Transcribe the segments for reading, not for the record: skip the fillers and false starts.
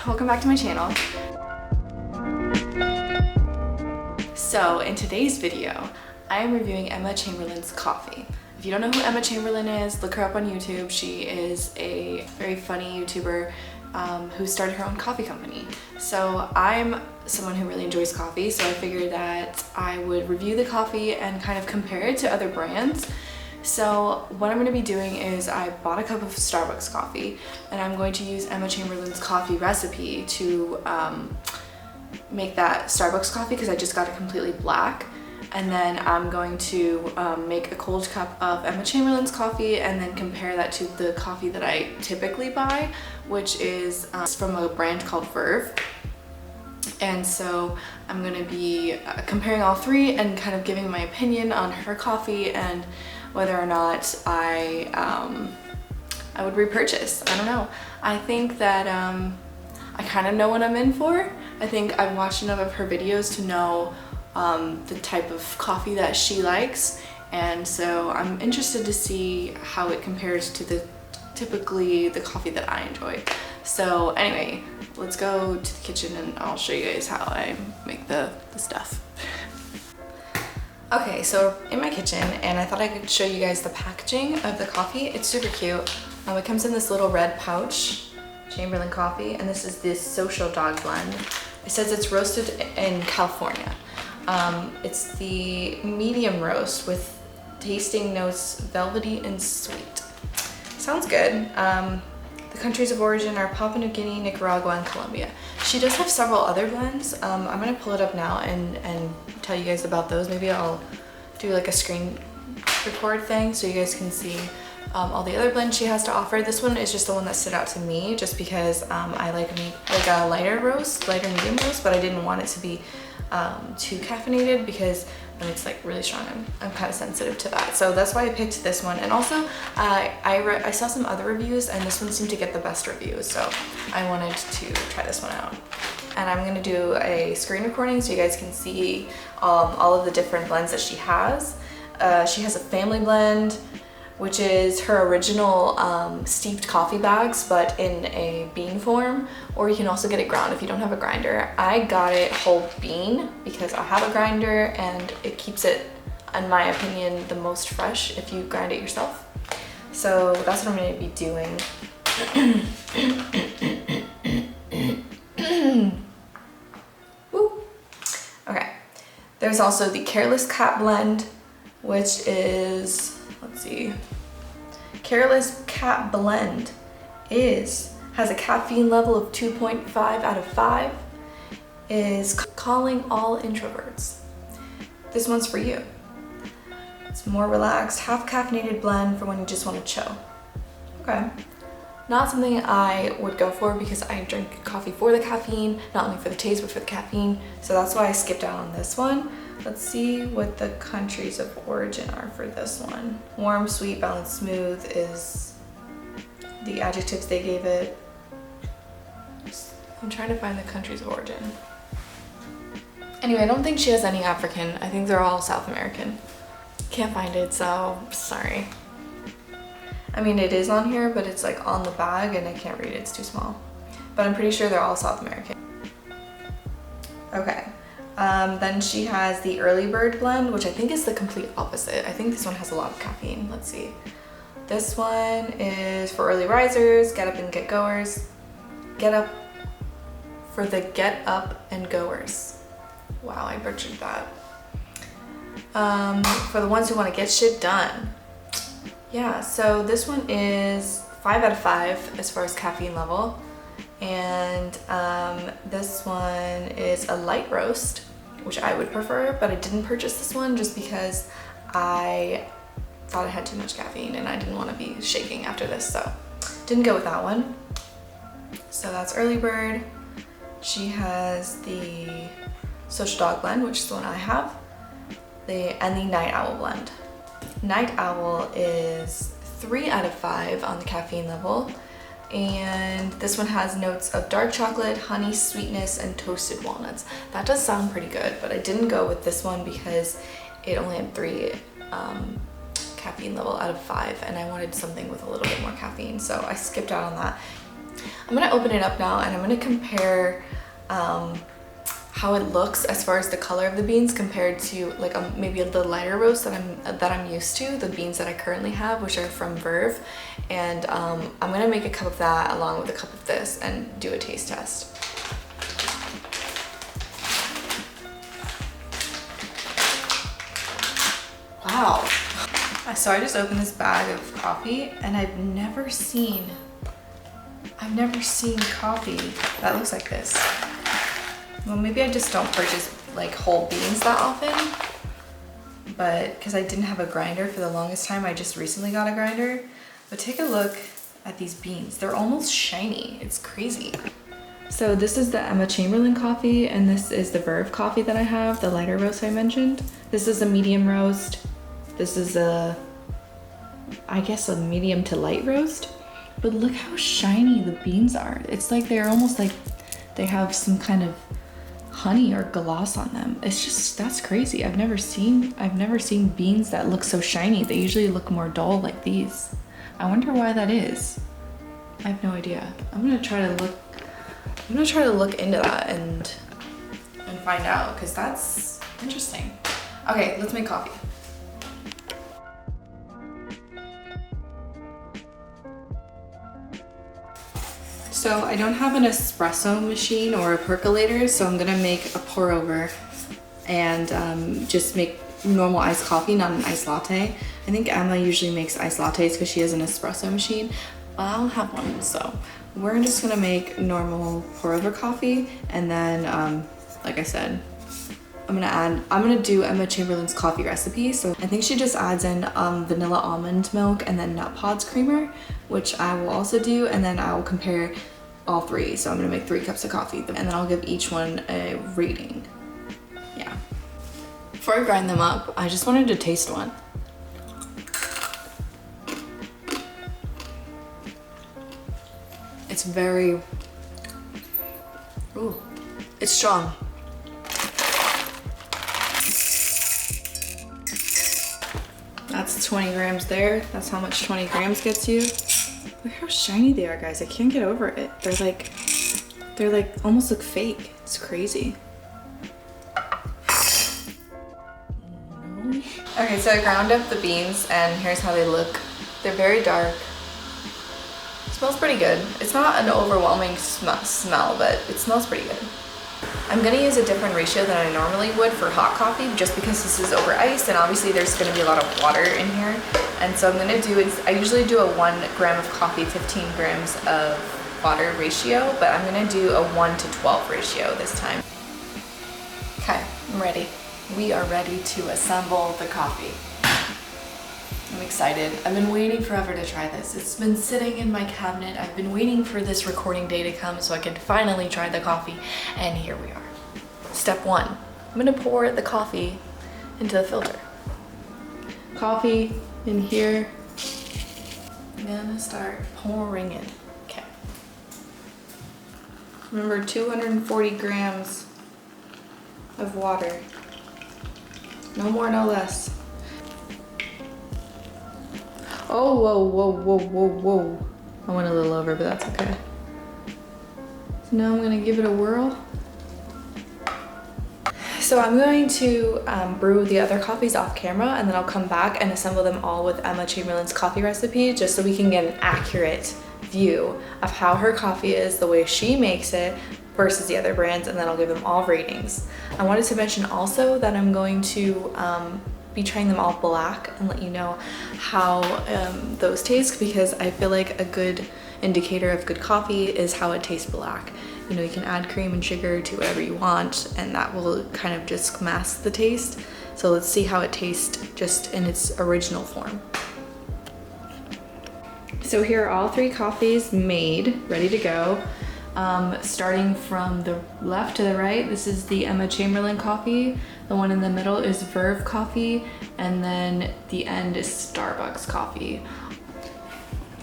welcome back to my channel. So in today's video, I am reviewing Emma Chamberlain's coffee. If you don't know who Emma Chamberlain is, look her up on YouTube. She is a very funny YouTuber who started her own coffee company. So I'm someone who really enjoys coffee, so I figured that I would review the coffee and kind of compare it to other brands. So what I'm going to be doing is I bought a cup of Starbucks coffee and I'm going to use Emma Chamberlain's coffee recipe to make that Starbucks coffee because I just got it completely black. And then I'm going to make a cold cup of Emma Chamberlain's coffee and then compare that to the coffee that I typically buy, which is from a brand called Verve. And so I'm going to be comparing all three and kind of giving my opinion on her coffee and whether or not I would repurchase. I don't know. I think that I kind of know what I'm in for. I think I've watched enough of her videos to know the type of coffee that she likes, and so I'm interested to see how it compares to typically the coffee that I enjoy. So anyway, let's go to the kitchen and I'll show you guys how I make the stuff. Okay, so in my kitchen, and I thought I could show you guys the packaging of the coffee. It's super cute. It comes in this little red pouch, Chamberlain coffee, and this is this Social Dog blend. It says it's roasted in California. It's the medium roast with tasting notes velvety and sweet. Sounds good. The countries of origin are Papua New Guinea, Nicaragua, and Colombia. She does have several other blends. I'm gonna pull it up now and tell you guys about those. Maybe I'll do like a screen record thing so you guys can see all the other blends she has to offer. This one is just the one that stood out to me just because I like a lighter medium roast, but I didn't want it to be too caffeinated because when it's like really strong, I'm kind of sensitive to that. So that's why I picked this one. And also I saw some other reviews and this one seemed to get the best reviews. So I wanted to try this one out. And I'm gonna do a screen recording so you guys can see all of the different blends that she has. She has a family blend, which is her original steeped coffee bags, but in a bean form, or you can also get it ground if you don't have a grinder. I got it whole bean because I have a grinder and it keeps it, in my opinion, the most fresh if you grind it yourself. So that's what I'm gonna be doing. Woo. Okay, there's also the Careless Cat blend, which is, let's see, Careless Cat blend has a caffeine level of 2.5 out of 5, is calling all introverts. This one's for you. It's more relaxed, half caffeinated blend for when you just want to chill. Okay. Not something I would go for because I drink coffee for the caffeine, not only for the taste, but for the caffeine. So that's why I skipped out on this one. Let's see what the countries of origin are for this one. Warm, sweet, balanced, smooth is the adjectives they gave it. I'm trying to find the countries of origin. Anyway, I don't think she has any African. I think they're all South American. Can't find it, so sorry. I mean, it is on here, but it's like on the bag and I can't read it, it's too small. But I'm pretty sure they're all South American. Okay. Then she has the Early Bird blend, which I think is the complete opposite. I think this one has a lot of caffeine. Let's see. This one is for early risers, get up and get goers. Get up for the get up and goers. Wow, I butchered that. For the ones who want to get shit done. Yeah, so this one is 5 out of 5 as far as caffeine level. And this one is a light roast, which I would prefer, but I didn't purchase this one just because I thought it had too much caffeine and I didn't want to be shaking after this, so didn't go with that one. So that's Early Bird. She has the Social Dog blend, which is the one I have, and the Night Owl blend. Night Owl is 3 out of 5 on the caffeine level. And this one has notes of dark chocolate, honey, sweetness, and toasted walnuts. That does sound pretty good, but I didn't go with this one because it only had 3 caffeine level out of 5, and I wanted something with a little bit more caffeine, so I skipped out on that. I'm gonna open it up now and I'm gonna compare how it looks as far as the color of the beans compared to like maybe the lighter roast that I'm used to, the beans that I currently have, which are from Verve. And I'm gonna make a cup of that along with a cup of this and do a taste test. Wow. So I just opened this bag of coffee and I've never seen coffee that looks like this. Well, maybe I just don't purchase like whole beans that often, but because I didn't have a grinder for the longest time, I just recently got a grinder. But take a look at these beans. They're almost shiny. It's crazy. So this is the Emma Chamberlain coffee, and this is the Verve coffee that I have, the lighter roast I mentioned. This is a medium roast. This is I guess a medium to light roast. But look how shiny the beans are. It's like they're almost like they have some kind of honey or gloss on them. It's just, that's crazy. I've never seen beans that look so shiny. They usually look more dull like these. I wonder why that is. I have no idea. I'm gonna try to look into that and find out, because that's interesting. Okay, let's make coffee. So I don't have an espresso machine or a percolator, so I'm gonna make a pour over and just make normal iced coffee, not an iced latte. I think Emma usually makes iced lattes because she has an espresso machine, but I don't have one. So we're just gonna make normal pour over coffee, and then like I said, I'm gonna do Emma Chamberlain's coffee recipe. So I think she just adds in vanilla almond milk and then nut pods creamer, which I will also do, and then I will compare all three. So I'm gonna make 3 cups of coffee, and then I'll give each one a rating. Yeah. Before I grind them up, I just wanted to taste one. It's very, ooh, it's strong. That's 20 grams there. That's how much 20 grams gets you. Look how shiny they are, guys. I can't get over it. They're like almost look fake. It's crazy. Okay, so I ground up the beans and here's how they look. They're very dark. It smells pretty good. It's not an overwhelming smell, but it smells pretty good. I'm gonna use a different ratio than I normally would for hot coffee, just because this is over ice and obviously there's gonna be a lot of water in here. And so I'm gonna do, I usually do a 1 gram of coffee, 15 grams of water ratio, but I'm gonna do a 1:12 ratio this time. Okay, I'm ready. We are ready to assemble the coffee. I'm excited. I've been waiting forever to try this. It's been sitting in my cabinet. I've been waiting for this recording day to come so I can finally try the coffee, and here we are. Step 1, I'm gonna pour the coffee into the filter. Coffee in here. I'm gonna start pouring it. Okay. Remember, 240 grams of water. No more, no less. Oh, whoa, whoa, whoa, whoa, whoa. I went a little over, but that's okay. So now I'm gonna give it a whirl. So I'm going to brew the other coffees off camera, and then I'll come back and assemble them all with Emma Chamberlain's coffee recipe, just so we can get an accurate view of how her coffee is, the way she makes it, versus the other brands, and then I'll give them all ratings. I wanted to mention also that I'm going to be trying them all black and let you know how those taste, because I feel like a good indicator of good coffee is how it tastes black. You know, you can add cream and sugar to whatever you want, and that will kind of just mask the taste. So let's see how it tastes just in its original form. So here are all 3 coffees made, ready to go. Starting from the left to the right, this is the Emma Chamberlain coffee. The one in the middle is Verve Coffee, and then the end is Starbucks coffee.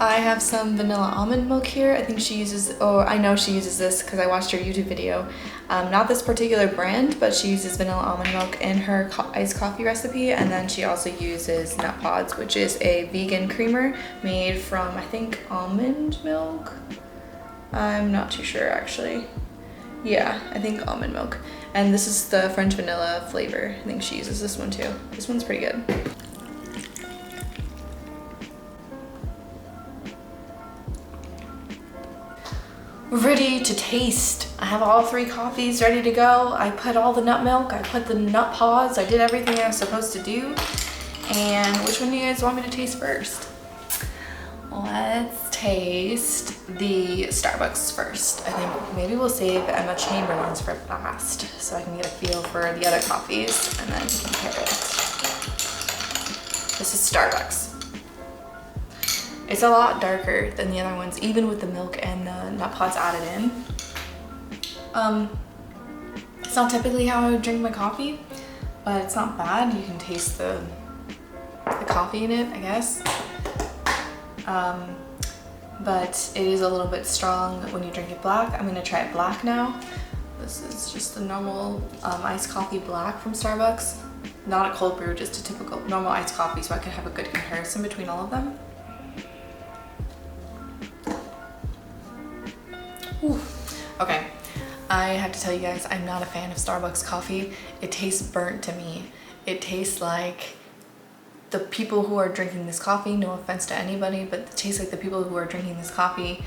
I have some vanilla almond milk here. I think she uses, oh, I know she uses this because I watched her YouTube video. Not this particular brand, but she uses vanilla almond milk in her iced coffee recipe, and then she also uses nut pods, which is a vegan creamer made from, I think, almond milk. I'm not too sure actually. Yeah, I think almond milk. And this is the French vanilla flavor. I think she uses this one too. This one's pretty good. Ready to taste. I have all 3 coffees ready to go. I put all the nut milk, I put the nut pods, I did everything I was supposed to do. And which one do you guys want me to taste first? Let's taste the Starbucks first. I think maybe we'll save Emma Chamberlain's for last so I can get a feel for the other coffees and then compare it. This is Starbucks. It's a lot darker than the other ones, even with the milk and the nut pods added in. It's not typically how I would drink my coffee, but it's not bad. You can taste the coffee in it, I guess. But it is a little bit strong when you drink it black. I'm gonna try it black now. This is just the normal iced coffee black from Starbucks. Not a cold brew, just a typical normal iced coffee, so I can have a good comparison between all of them. Ooh. Okay, I have to tell you guys, I'm not a fan of Starbucks coffee. It tastes burnt to me. It tastes like the people who are drinking this coffee, no offense to anybody, but it tastes like the people who are drinking this coffee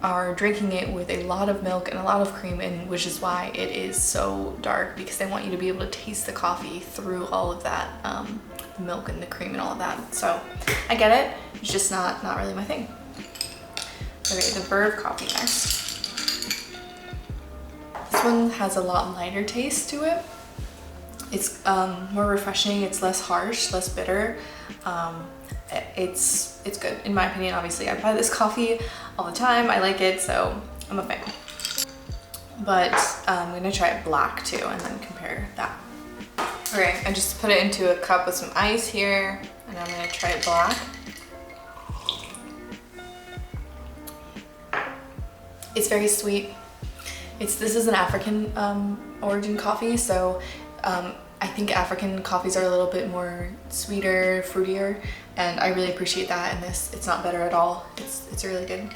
are drinking it with a lot of milk and a lot of cream, and which is why it is so dark, because they want you to be able to taste the coffee through all of that milk and the cream and all of that. So I get it, it's just not really my thing. Okay, the Verve Coffee next. This one has a lot lighter taste to it. It's more refreshing, it's less harsh, less bitter. It's good, in my opinion. Obviously, I buy this coffee all the time. I like it, so I'm a fan. But I'm gonna try it black too and then compare that. Okay, I just put it into a cup with some ice here, and I'm gonna try it black. It's very sweet. This is an African origin coffee, so I think African coffees are a little bit more sweeter, fruitier, and I really appreciate that in this. It's not bitter at all. It's really good.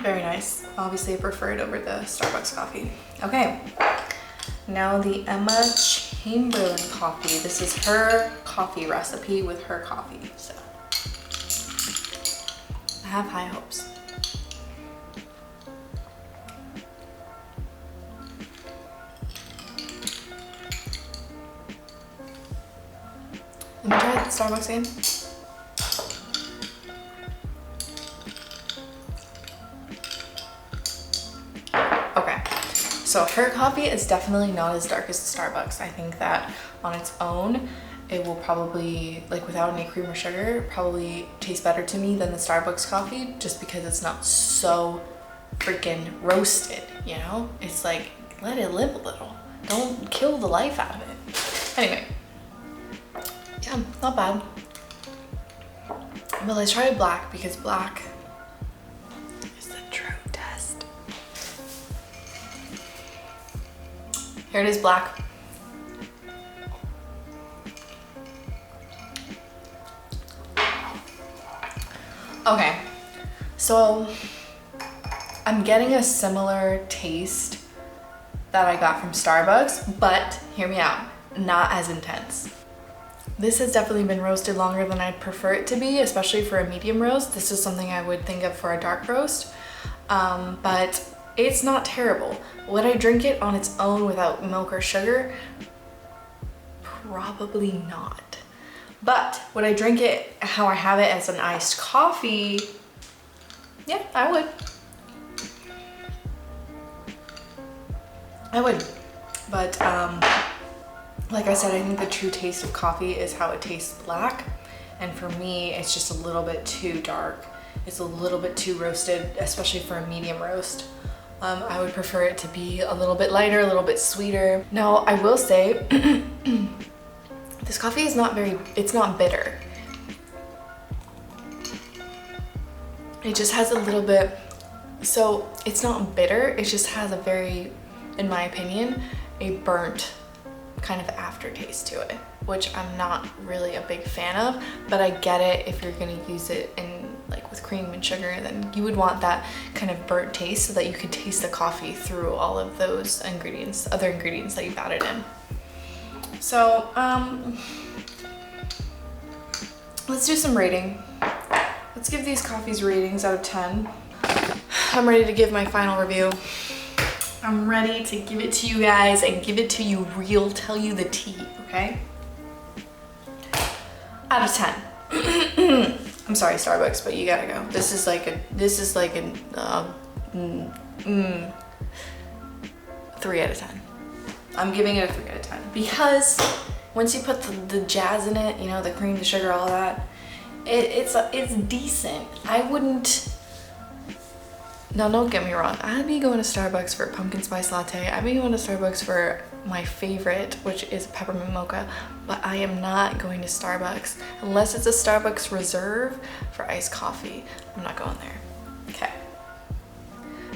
Very nice. Obviously, I prefer it over the Starbucks coffee. Okay, now the Emma Chamberlain coffee. This is her coffee recipe with her coffee, so I have high hopes. Let me try the Starbucks again. Okay, so her coffee is definitely not as dark as the Starbucks. I think that on its own, it will probably, like without any cream or sugar, probably taste better to me than the Starbucks coffee, just because it's not so freaking roasted, you know? It's like, let it live a little. Don't kill the life out of it. Anyway. Yeah, not bad. But let's try black, because black is the true test. Here it is, black. Okay, so I'm getting a similar taste that I got from Starbucks, but hear me out, not as intense. This has definitely been roasted longer than I'd prefer it to be, especially for a medium roast. This is something I would think of for a dark roast, but it's not terrible. Would I drink it on its own without milk or sugar? Probably not. But would I drink it how I have it as an iced coffee? Yeah, I would. I would. But like I said, I think the true taste of coffee is how it tastes black. And for me, it's just a little bit too dark. It's a little bit too roasted, especially for a medium roast. I would prefer it to be a little bit lighter, a little bit sweeter. Now, I will say, this coffee is it's not bitter. It just has a little bit, so it's not bitter, it just has a very, in my opinion, a burnt kind of aftertaste to it, which I'm not really a big fan of, but I get it if you're gonna use it in like with cream and sugar, then you would want that kind of burnt taste so that you could taste the coffee through all of those ingredients, other ingredients that you've added in. So let's do some rating. Let's give these coffees ratings out of 10. I'm ready to give my final review. I'm ready to give it to you guys and give it to you real, tell you the tea, okay? Out of 10. I'm sorry, Starbucks, but you gotta go. This is like a 3 out of 10. I'm giving it a 3 out of 10 because once you put the jazz in it, you know, the cream, the sugar, all that, it's decent. I wouldn't. Now, don't get me wrong. I'd be going to Starbucks for a pumpkin spice latte. I'd be going to Starbucks for my favorite, which is peppermint mocha. But I am not going to Starbucks unless it's a Starbucks Reserve for iced coffee. I'm not going there. Okay.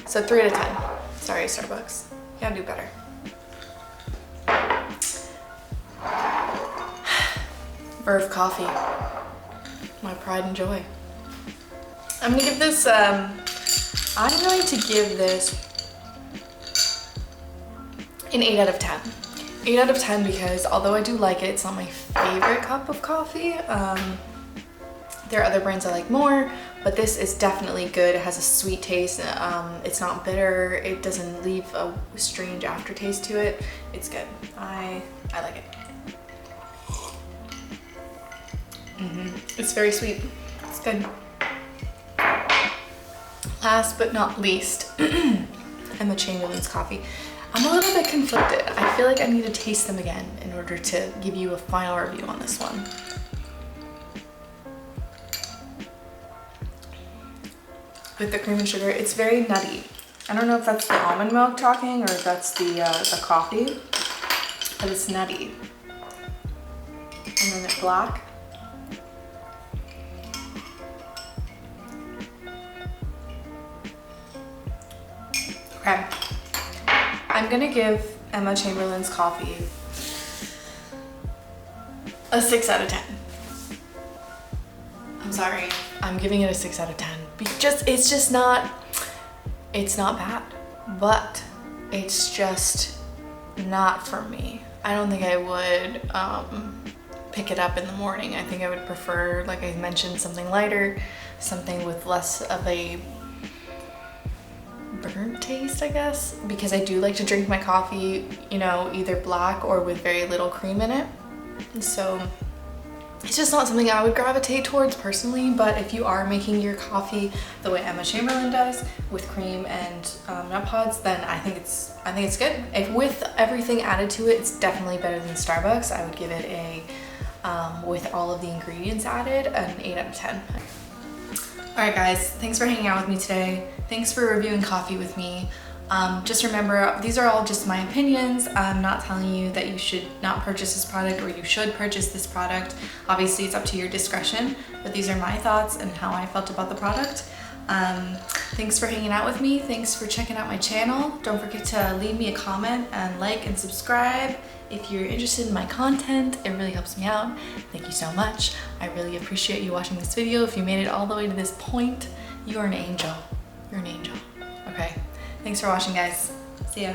So 3 out of 10. Sorry, Starbucks. You gotta do better. Verve Coffee. My pride and joy. I'm gonna give this, I'm going to give this an 8 out of 10. 8 out of 10 because although I do like it, it's not my favorite cup of coffee. There are other brands I like more, but this is definitely good. It has a sweet taste. It's not bitter. It doesn't leave a strange aftertaste to it. It's good. I like it. It's very sweet. It's good. Last but not least, Emma Chamberlain's coffee. I'm a little bit conflicted. I feel like I need to taste them again in order to give you a final review on this one. With the cream and sugar, it's very nutty. I don't know if that's the almond milk talking or if that's the coffee, but it's nutty. And then it's black. Okay, I'm gonna give Emma Chamberlain's coffee a 6 out of 10. I'm sorry, I'm giving it a 6 out of 10. It's just not bad, but it's just not for me. I don't think I would pick it up in the morning. I think I would prefer, like I mentioned, something lighter, something with less of a burnt taste, I guess, because I do like to drink my coffee, you know, either black or with very little cream in it. So it's just not something I would gravitate towards personally, but if you are making your coffee the way Emma Chamberlain does with cream and nut pods, then I think it's good. If with everything added to it, it's definitely better than Starbucks. I would give it a with all of the ingredients added, an 8 out of 10. Alright guys, thanks for hanging out with me today. Thanks for reviewing coffee with me. Just remember, these are all just my opinions. I'm not telling you that you should not purchase this product or you should purchase this product. Obviously, it's up to your discretion, but these are my thoughts and how I felt about the product. Thanks for hanging out with me. Thanks for checking out my channel. Don't forget to leave me a comment and like and subscribe if you're interested in my content. It really helps me out. Thank you so much. I really appreciate you watching this video. If you made it all the way to this point, you are an angel. You're an angel. Okay. Thanks for watching, guys. See ya.